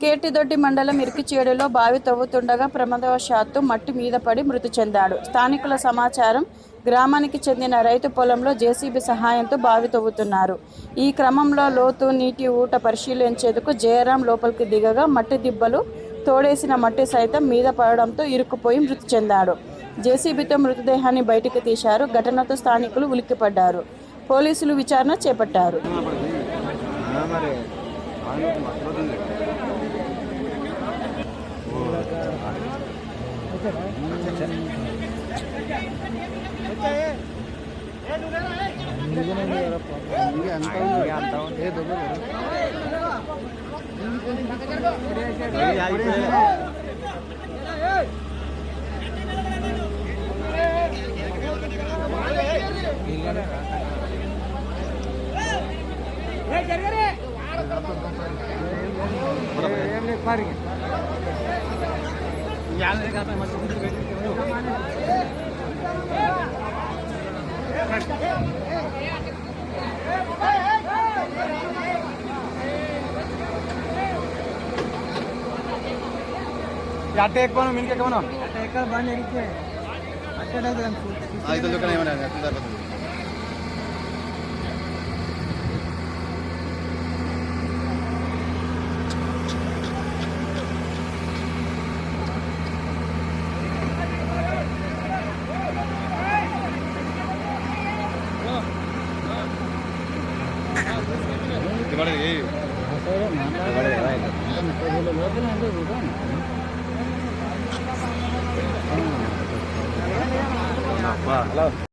కేటిదొడ్డి మండలం ఇరికిచేడులో బావి తవ్వుతుండగా ప్రమాదవశాత్తు మట్టి మీద పడి మృతి చెందాడు. స్థానికుల సమాచారం, గ్రామానికి చెందిన రైతు పొలంలో జేసీబీ సహాయంతో బావి తవ్వుతున్నారు. ఈ క్రమంలో లోతు నీటి ఊట పరిశీలించేందుకు జయరాం లోపలికి దిగగా మట్టి దిబ్బలు తోడేసిన మట్టి సైతం మీద పడడంతో ఇరుక్కుపోయి మృతి చెందాడు. జేసీబీతో మృతదేహాన్ని బయటికి తీశారు. ఘటనతో స్థానికులు ఉలిక్కిపడ్డారు. పోలీసులు విచారణ చేపట్టారు. అట్టే ఎక్కువ మినికి ఎక్కువ ఎక్కడ బండి ఎక్కితే అక్కడ దుకాణం ఏమన్నా Halo.